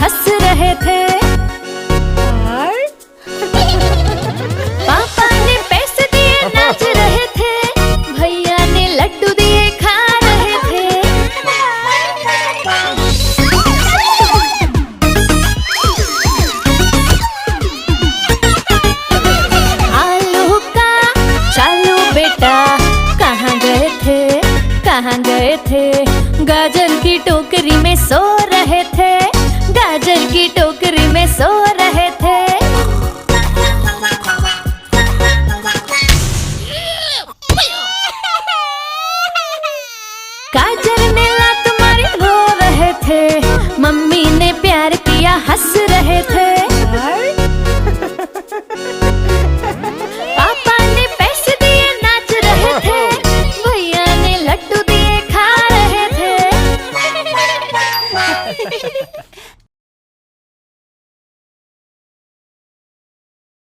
हंस रहे थे। पापा ने पैसे दिए नाच रहे थे, भैया ने लड्डू दिए खा रहे थे। आलू का चालू बेटा कहाँ गए थे, कहाँ गए थे? गाजर की टोकरी में सो रहे थे, गाजर की टोकरी में सो रहे थे। गाजर ने लात मारी रो रहे थे, मम्मी ने प्यार किया हंस रहे थे।